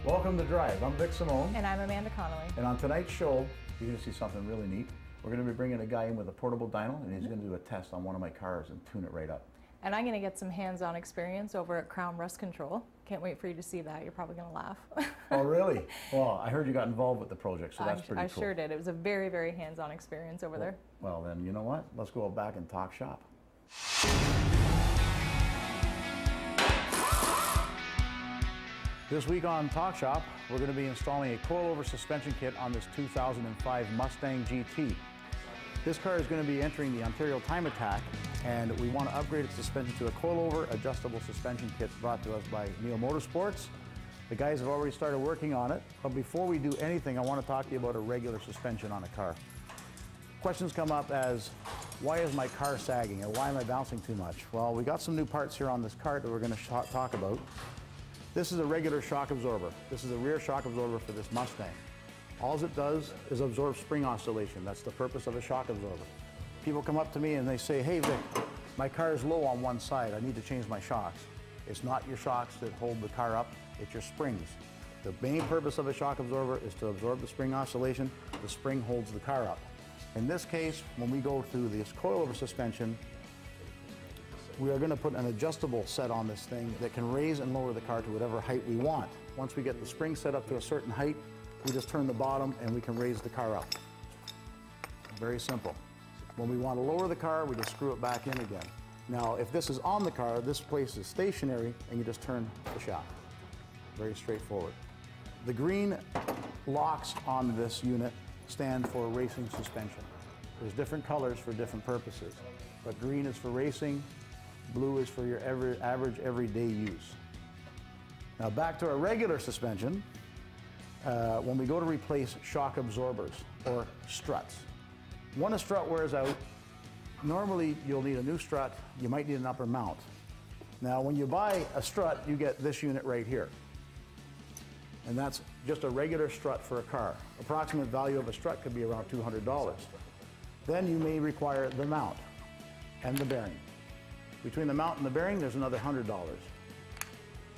Welcome to Drive. I'm Vic Simone. And I'm Amanda Connolly. And on tonight's show, you're going to see something really neat. We're going to be bringing a guy in with a portable dyno, and he's going to do a test on one of my cars and tune it right up. And I'm going to get some hands-on experience over at Crown Rust Control. Can't wait for you to see that. You're probably going to laugh. Oh, really? Well, I heard you got involved with the project, so that's pretty cool. I sure did. It was a very, very hands-on experience over there. Well, then, you know what? Let's go back and talk shop. This week on Talk Shop, we're going to be installing a coilover suspension kit on this 2005 Mustang GT. This car is going to be entering the Ontario Time Attack, and we want to upgrade its suspension to a coilover adjustable suspension kit brought to us by Motorsport. The guys have already started working on it, but before we do anything, I want to talk to you about a regular suspension on a car. Questions come up as, why is my car sagging, or why am I bouncing too much? Well, we got some new parts here on this cart that we're going to talk about. This is a regular shock absorber. This is a rear shock absorber for this Mustang. All it does is absorb spring oscillation. That's the purpose of a shock absorber. People come up to me and they say, hey Vic, my car is low on one side. I need to change my shocks. It's not your shocks that hold the car up, it's your springs. The main purpose of a shock absorber is to absorb the spring oscillation. The spring holds the car up. In this case, when we go through this coilover suspension, we are going to put an adjustable set on this thing that can raise and lower the car to whatever height we want. Once we get the spring set up to a certain height, we just turn the bottom and we can raise the car up. Very simple. When we want to lower the car, we just screw it back in again. Now, if this is on the car, this place is stationary and you just turn the shaft. Very straightforward. The green locks on this unit stand for racing suspension. There's different colors for different purposes, but green is for racing, blue is for your average everyday use. Now back to our regular suspension, when we go to replace shock absorbers or struts. When a strut wears out, normally you'll need a new strut, you might need an upper mount. Now when you buy a strut, you get this unit right here. And that's just a regular strut for a car. Approximate value of a strut could be around $200. Then you may require the mount and the bearing. Between the mount and the bearing, there's another $100.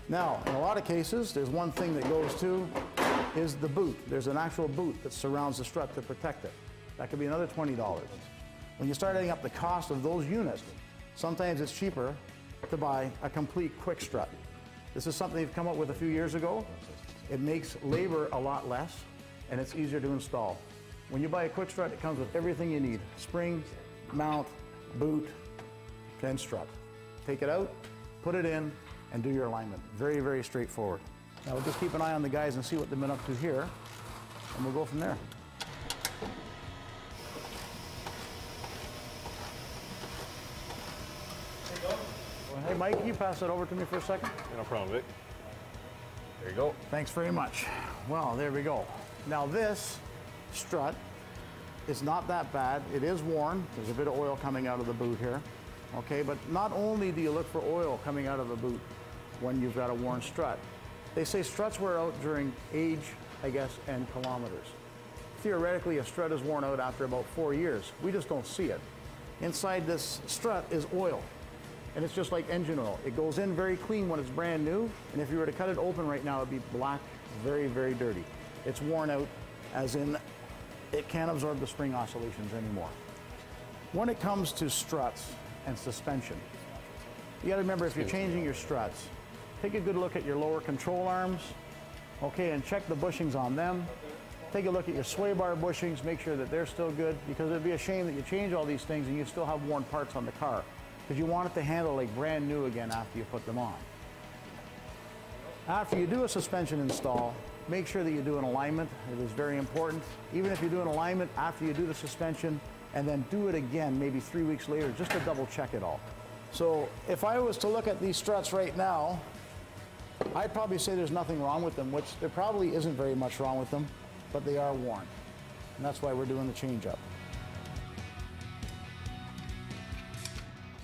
Now, in a lot of cases, there's one thing that goes to is the boot. There's an actual boot that surrounds the strut to protect it. That could be another $20. When you start adding up the cost of those units, sometimes it's cheaper to buy a complete quick strut. This is something they've come up with a few years ago. It makes labor a lot less, and it's easier to install. When you buy a quick strut, it comes with everything you need: spring, mount, boot, and strut. Take it out, put it in, and do your alignment. Very, very straightforward. Now we'll just keep an eye on the guys and see what they've been up to here, and we'll go from there. Hey Mike, can you pass that over to me for a second? No problem, Vic. There you go. Thanks very much. Well, there we go. Now this strut is not that bad. It is worn. There's a bit of oil coming out of the boot here. Okay, but not only do you look for oil coming out of the boot when you've got a worn strut, they say struts wear out during age, I guess, and kilometers. Theoretically, a strut is worn out after about 4 years. We just don't see it. Inside this strut is oil, and it's just like engine oil. It goes in very clean when it's brand new, and if you were to cut it open right now, it'd be black, very, very dirty. It's worn out, as in it can't absorb the spring oscillations anymore. When it comes to struts and suspension, you gotta remember, if you're changing your struts, take a good look at your lower control arms, okay, and check the bushings on them. Take a look at your sway bar bushings, make sure that they're still good, because it'd be a shame that you change all these things and you still have worn parts on the car, because you want it to handle like brand new again after you put them on. After you do a suspension install, make sure that you do an alignment. It is very important. Even if you do an alignment after you do the suspension, and then do it again maybe 3 weeks later, just to double check it all. So if I was to look at these struts right now, I'd probably say there's nothing wrong with them, which there probably isn't very much wrong with them, but they are worn. And that's why we're doing the change-up.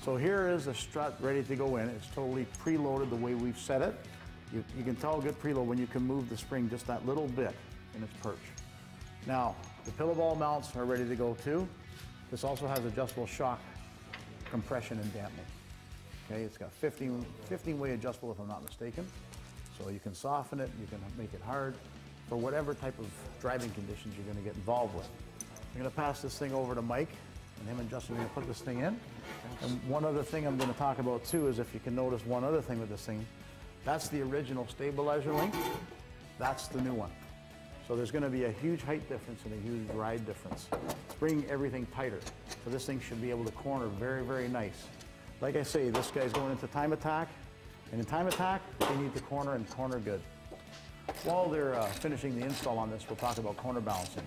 So here is the strut ready to go in. It's totally preloaded the way we've set it. You can tell a good preload when you can move the spring just that little bit in its perch. Now, the pillow ball mounts are ready to go too. This also has adjustable shock compression and dampening. Okay, it's got 15-way adjustable if I'm not mistaken. So you can soften it, you can make it hard for whatever type of driving conditions you're going to get involved with. I'm going to pass this thing over to Mike, and him and Justin are going to put this thing in. And one other thing I'm going to talk about too is, if you can notice one other thing with this thing, that's the original stabilizer link, that's the new one. So there's going to be a huge height difference and a huge ride difference. It's bringing everything tighter. So this thing should be able to corner very, very nice. Like I say, this guy's going into time attack, and in time attack, they need to corner and corner good. While they're finishing the install on this, we'll talk about corner balancing.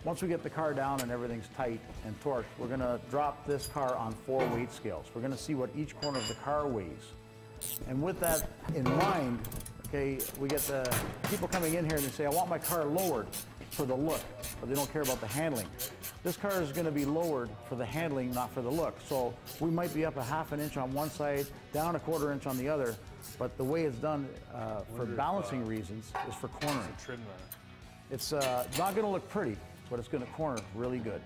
Once we get the car down and everything's tight and torqued, we're going to drop this car on 4 weight scales. We're going to see what each corner of the car weighs. And with that in mind, okay, we get the people coming in here and they say, I want my car lowered for the look, but they don't care about the handling. This car is going to be lowered for the handling, not for the look. So we might be up a ½ an inch on one side, down a ¼ inch on the other, but the way it's done for balancing reasons is for cornering. Trim that. It's not going to look pretty, but it's going to corner really good.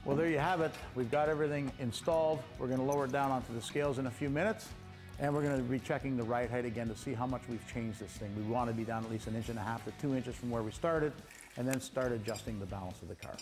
Well, there you have it. We've got everything installed. We're going to lower it down onto the scales in a few minutes, and we're going to be checking the ride height again to see how much we've changed this thing. We want to be down at least 1.5 to 2 inches from where we started, and then start adjusting the balance of the car.